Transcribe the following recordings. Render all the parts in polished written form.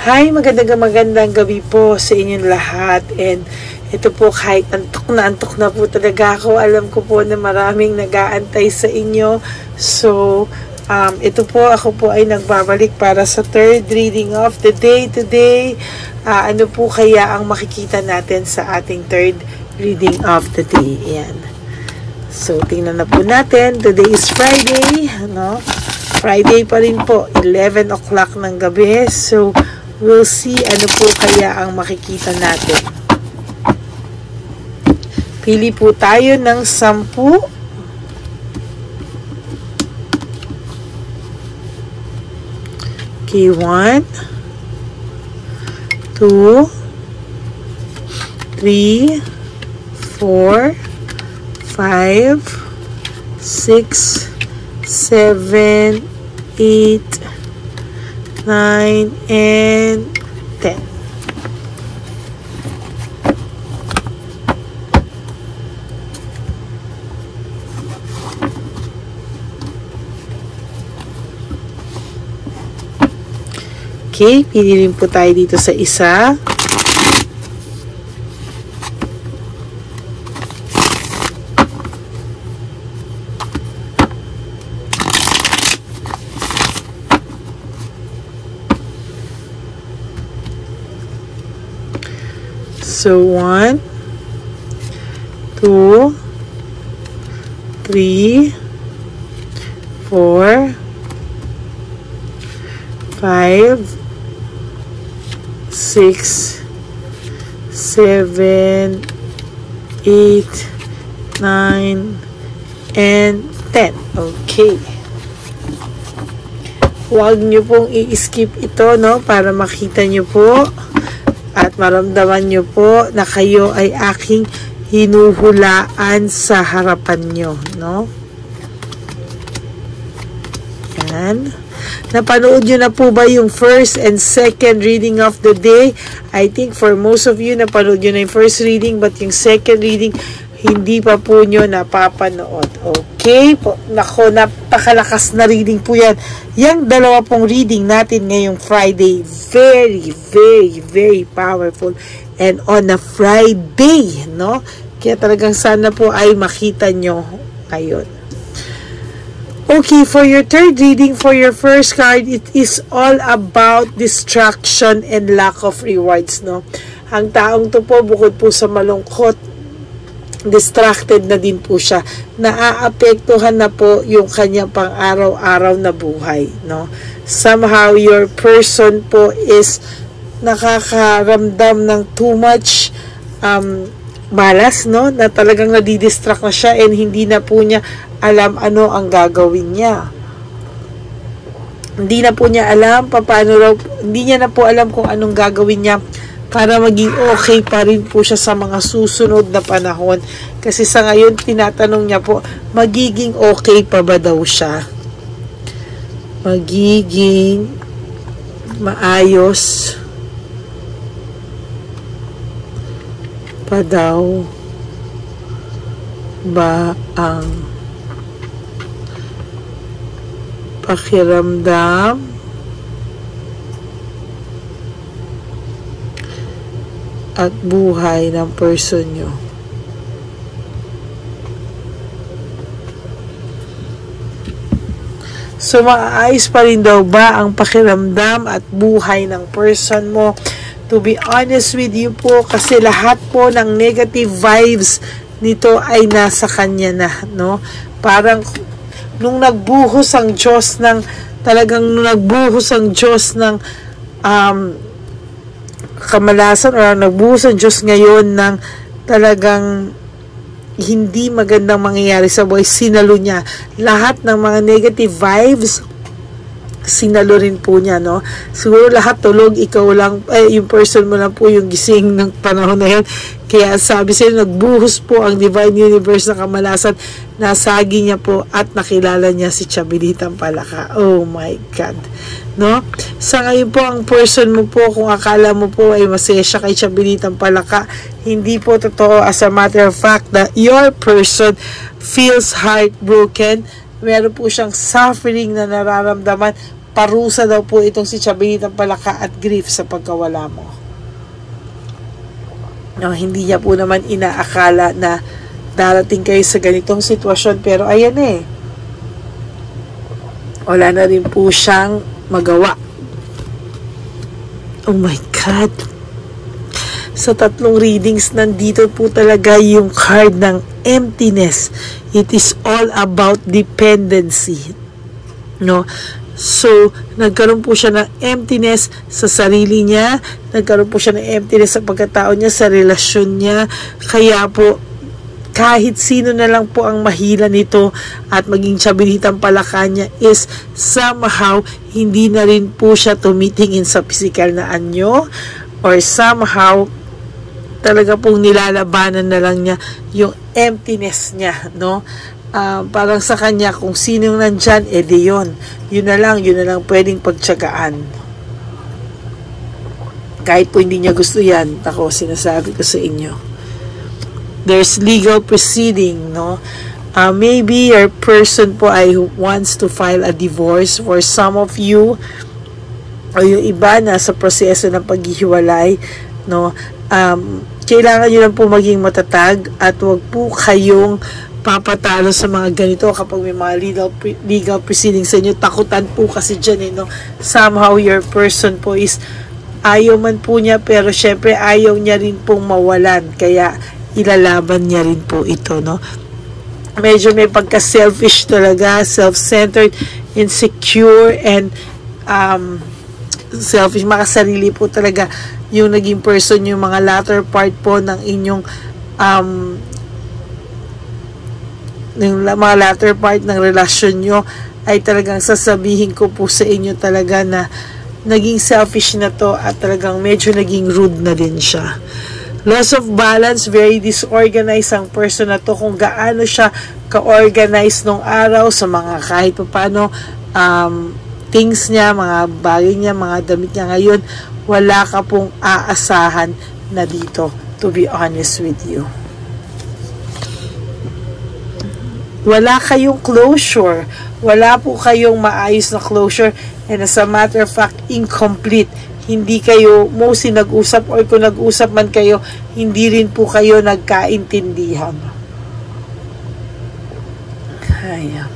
Hi, magandang gabi po sa inyong lahat. And ito po, kahit antok na po talaga ako, alam ko po na maraming nag-aantay sa inyo. So, ito po, ako po ay nagbabalik para sa third reading of the day today. Ano po kaya ang makikita natin sa ating third reading of the day? Ayan. So, tingnan na po natin. Today is Friday. Friday pa rin po, 11 o'clock ng gabi. So, we'll see ano po kaya ang makikita natin. Pili po tayo ng 10. Okay, 1, 2, 3, 4, 5, 6, 7, 8, 9, and 10. Okay, pili rin po tayo dito sa isa. So, 1, 2, 3, 4, 5, 6, 7, 8, 9, and 10. Okay. Huwag nyo pong i-skip ito, para makita nyo po at maramdaman nyo po na kayo ay aking hinuhulaan sa harapan nyo, Yan. Napanood nyo na po ba yung first and second reading of the day? I think for most of you, napanood nyo na yung first reading, but yung second reading, hindi pa po nyo napapanood. Okay? Nako, napakalakas na reading po yan. Yung dalawa pong reading natin ngayong Friday, very, very, very powerful. And on a Friday, Kaya talagang sana po ay makita nyo ngayon. Okay, for your third reading, for your first card, it is all about distraction and lack of rewards, Ang taong to po, bukod po sa malungkot, distracted na din po siya. Naaapektuhan na po yung kanya pang araw-araw na buhay, Somehow, your person po is nakakaramdam ng too much malas, na talagang nadidistract na siya and hindi na po niya alam ano ang gagawin niya. Hindi na po niya alam hindi niya na po alam kung anong gagawin niya para maging okay pa rin po siya sa mga susunod na panahon. Kasi sa ngayon, tinatanong niya po, magiging okay pa ba daw siya? Magiging maayos pa daw ba ang pakiramdam at buhay ng person nyo? So, maayos pa rin daw ba ang pakiramdam at buhay ng person mo? To be honest with you po, kasi lahat po ng negative vibes nito ay nasa kanya na, Parang nung nagbuhos ang Diyos ng kamalasan, o nagbuhos ang Diyos ngayon ng talagang hindi magandang mangyayari sa buhay, sinalo niya lahat ng mga negative vibes, sinalo rin po niya, Siguro lahat tulog, ikaw lang, yung person mo lang po yung gising ng panahon na yun. Kaya sabi sa'yo, nagbuhos po ang Divine Universe ng kamalasan, nasagi niya po at nakilala niya si Chabilitang Palaka. Oh my God. Sa ngayon po, ang person mo po, kung akala mo po ay masaya siya kay Chabilitang Palaka, hindi po totoo. As a matter of fact, that your person feels heartbroken. Meron po siyang suffering na nararamdaman parusa daw po itong si Chabelitang Palaka at grief sa pagkawala mo. No, hindi niya po naman inaakala na darating kayo sa ganitong sitwasyon, pero ayan wala na rin po siyang magawa. Oh my God. Sa 3 readings, nandito po talaga yung card ng emptiness. It is all about dependency. No? So, nagkaroon po siya ng emptiness sa sarili niya, nagkaroon po siya ng emptiness sa pagkatao niya, sa relasyon niya, kaya po, kahit sino na lang po ang mahila nito at maging Chabelitang Palaka niya is somehow, hindi na rin po siya tumitingin sa physical na anyo, or somehow, talaga pong nilalabanan na lang niya yung emptiness niya, no? Parang sa kanya, kung sino yung nandyan, edi yun na lang pwedeng pagtsagaan. Kahit po hindi niya gusto yan, ako, sinasabi ko sa inyo. There's legal proceeding, no? Maybe your person po ay wants to file a divorce. For some of you, o yung iba na sa proseso ng paghihiwalay, no? Kailangan nyo lang po maging matatag at wag po kayong papatalo sa mga ganito kapag may mga legal proceedings sa inyo. Takutan po kasi dyan, no? Somehow your person po is ayaw man po niya, pero syempre ayaw niya rin pong mawalan, kaya ilalaban niya rin po ito, no? Medyo may pagka-selfish talaga, self-centered, insecure, and selfish, makasarili po talaga yung naging person, yung mga latter part po ng inyong ng mga latter part ng relasyon nyo, ay talagang sasabihin ko po sa inyo talaga na naging selfish na to at talagang medyo naging rude na din siya. Loss of balance, very disorganized ang person na to. Kung gaano siya ka-organized nung araw sa mga kahit paano things niya, mga bagay niya, mga damit niya, ngayon wala ka pong aasahan na dito, to be honest with you. Wala kayong closure. Wala po kayong maayos na closure. And as a matter of fact, incomplete. Hindi kayo, mostly nag-usap, or kung nag-usap man kayo, hindi rin po kayo nagkaintindihan. Kaya.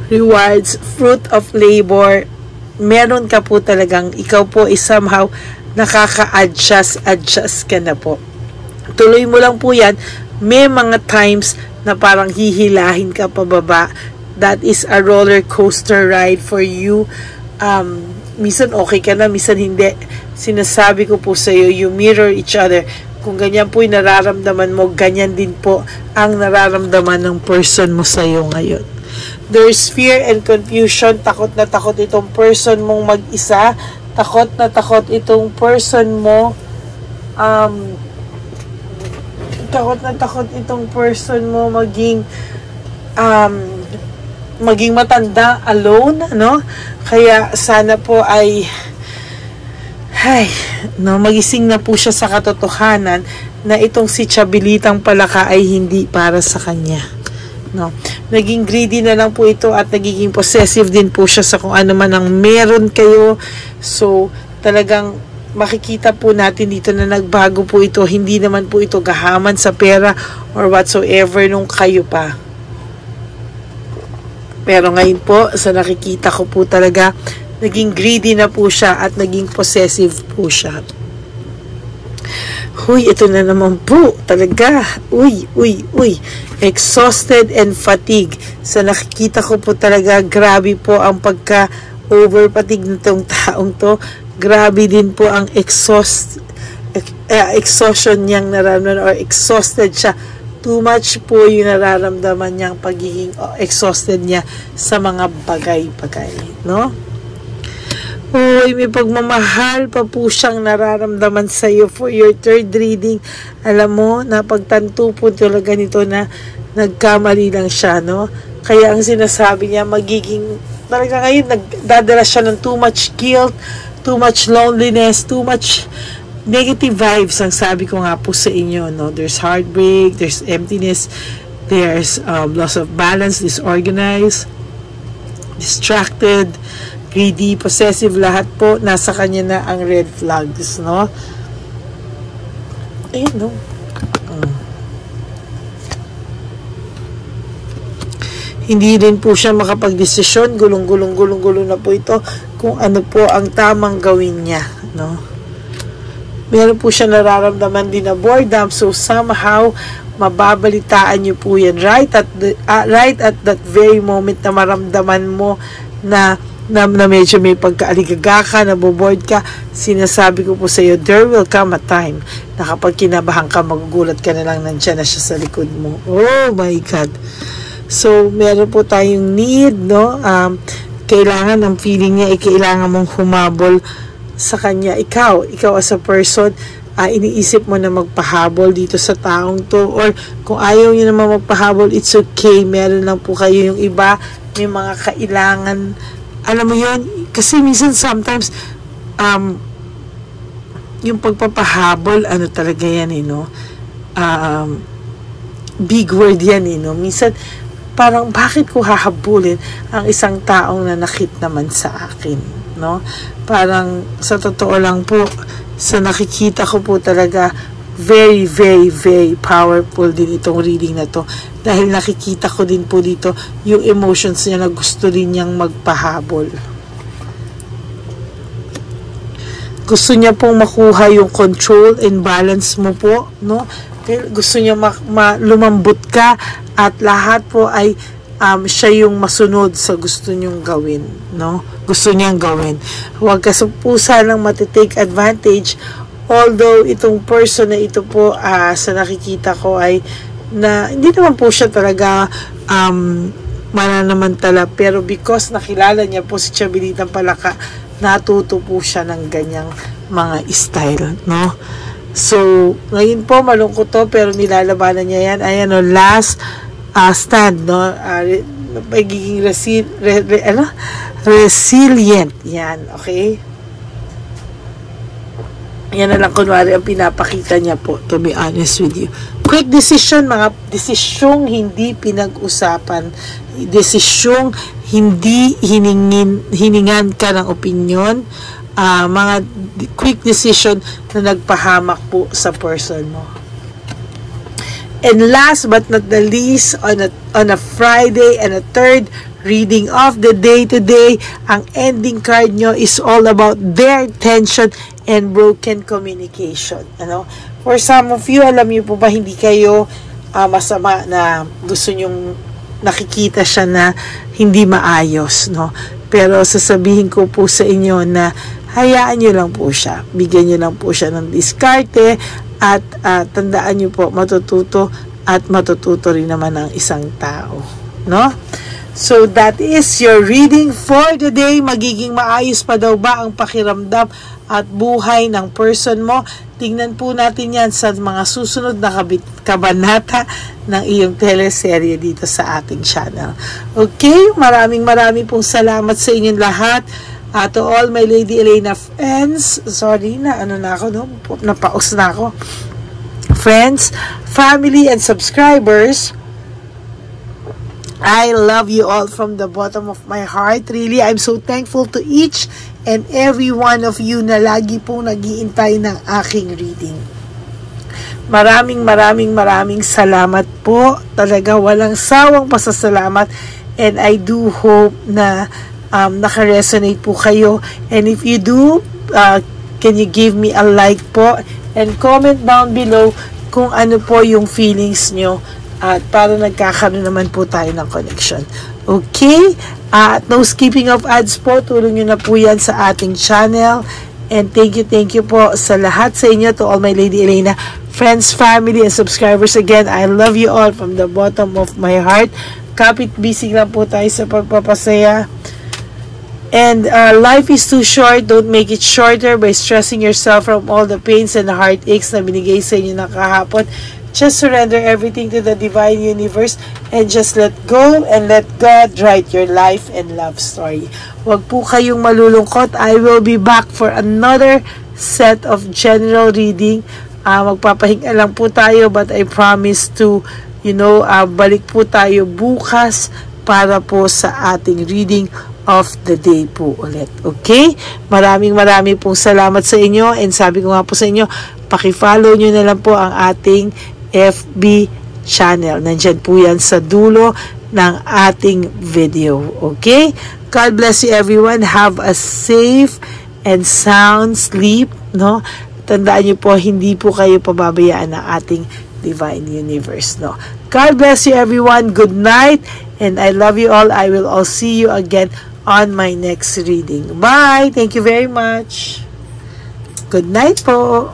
Rewards, fruit of labor. Meron ka po talagang, ikaw po is somehow nakaka-adjust ka na po. Tuloy mo lang po yan. May mga times na parang hihilahin ka pababa. That is a roller coaster ride for you. Minsan okay ka na, minsan hindi. Sinasabi ko po sa iyo, you mirror each other. Kung ganyan po yung nararamdaman mo, ganyan din po ang nararamdaman ng person mo sa iyo ngayon. There's fear and confusion. Takot na takot itong person mong mag-isa. Takot na takot itong person mo. Takot na takot itong person mo maging matanda, alone, no? Kaya sana po ay magising na po siya sa katotohanan na itong si Chabelitang Palaka ay hindi para sa kanya, no? Naging greedy na lang po ito at nagiging possessive din po siya sa kung ano man ang meron kayo. So, talagang makikita po natin dito na nagbago po ito. Hindi naman po ito gahaman sa pera or whatsoever nung kayo pa. Pero ngayon po, sa nakikita ko po talaga, naging greedy na po siya at naging possessive po siya. Huy, ito na naman po. Talaga. Uy. Exhausted and fatigue. Sa nakikita ko po talaga, grabe po ang pagka-overfatigue nitong taong to. Grabe din po ang exhaustion niyang nararamdaman, or exhausted siya. Too much po yung nararamdaman niyang pagiging exhausted niya sa mga bagay-bagay, no? Uy, may pagmamahal pa po siyang nararamdaman sa iyo for your third reading. Alam mo, napagtanto po talaga nito na nagkamali lang siya, no? Kaya ang sinasabi niya, magiging, talaga ngayon, nagdadala siya ng too much guilt, too much loneliness, too much negative vibes. Ang sabi ko nga po sa inyo, no? There's heartbreak, there's emptiness, There's loss of balance, disorganized, distracted, greedy, possessive, lahat po nasa kanya na ang red flags, no? Ayun, no? Hindi rin po siya makapagdesisyon, gulong na po ito kung ano po ang tamang gawin niya, no? Meron po siya nararamdaman din na boredom, so somehow mababalitaan niyo po yan right at that very moment na maramdaman mo na medyo may pagkaaligaga ka, naboboard ka. Sinasabi ko po sa iyo, there will come a time na kapag kinabahan ka, magugulat ka na lang, nandiyan na siya sa likod mo. Oh my God! So, meron po tayong need, no? Kailangan, ang feeling niya, kailangan mong humabol sa kanya. Ikaw as a person, iniisip mo na magpahabol dito sa taong to, or kung ayaw niyo naman magpahabol, it's okay. Meron lang po kayo yung iba, may mga kailangan. Alam mo yun, kasi minsan sometimes, yung pagpapahabol, ano talaga yan, no? Big word yan, no? Minsan, parang bakit ko hahabulin ang isang taong nanakit naman sa akin, no? Parang sa totoo lang po, sa nakikita ko po talaga, very, very, very powerful din itong reading na to. Dahil nakikita ko din po dito yung emotions niya na gusto din niyang magpahabol. Gusto niya pong makuha yung control and balance mo po, no? Gusto niya lumambot ka at lahat po ay siya yung masunod sa gusto niyong gawin, no? Gusto niyang gawin. Huwag ka po sanang matitake advantage, although itong person na ito po sa nakikita ko ay na hindi naman po siya talaga mananamantala, pero because nakilala niya po si Chabelitang Palaka, natuto po siya ng ganyang mga style, no? So, ngayon po, malungkot to, pero nilalabanan niya yan. Ayan, no, last stand, no? Pagiging resilient. Yan, okay? Yan na lang, kunwari, ang pinapakita niya po, to be honest with you. Quick decision, mga desisyong hindi pinag-usapan. Desisyong hindi hiningan ka ng opinion. Mga quick decision na nagpahamak po sa person mo. And last but not the least, on a Friday and a third reading of the day today, ang ending card nyo is all about their tension and broken communication. Ano? For some of you, alam niyo po ba, hindi kayo masama na gusto nyong nakikita siya na hindi maayos, no? Pero sasabihin ko po sa inyo na hayaan nyo lang po siya. Bigyan nyo lang po siya ng diskarte at tandaan nyo po, matututo at matututo rin naman ng isang tao. No? So, that is your reading for the day. Magiging maayos pa daw ba ang pakiramdam at buhay ng person mo? Tingnan po natin yan sa mga susunod na kabanata ng iyong teleserye dito sa ating channel. Okay? Maraming pong salamat sa inyong lahat. To all my Lady Elena friends, sorry na, napaos na ako. Friends, family, and subscribers, I love you all from the bottom of my heart. Really, I'm so thankful to each and every one of you na lagi pong nag-iintay ng aking reading. Maraming salamat po. Talaga walang sawang pasasalamat. And I do hope na naka-resonate po kayo. And if you do, can you give me a like po and comment down below kung ano po yung feelings nyo at para nagkakaroon naman po tayo ng connection. Okay? At no skipping of ads po, tulong nyo na po yan sa ating channel. And thank you po sa lahat sa inyo, to all my Lady Elena friends, family, and subscribers. Again, I love you all from the bottom of my heart. Kapit busy lang po tayo sa pagpapasaya. And life is too short. Don't make it shorter by stressing yourself from all the pains and heartaches na binigay sa inyo ng kahapon. Just surrender everything to the divine universe and just let go and let God write your life and love story. Huwag po kayong malulungkot. I will be back for another set of general reading. Magpapahinga lang po tayo, but I promise to balik po tayo bukas para po sa ating reading of the day po ulit. Okay? Maraming pong salamat sa inyo, and sabi ko nga po sa inyo, paki-follow nyo na lang po ang ating FB channel. Nandyan po yan sa dulo ng ating video. Okay? God bless you everyone. Have a safe and sound sleep. No? Tandaan nyo po, hindi po kayo pababayaan ng ating Divine Universe. No? God bless you everyone. Good night. And I love you all. I will all see you again on my next reading. Bye! Thank you very much. Good night po.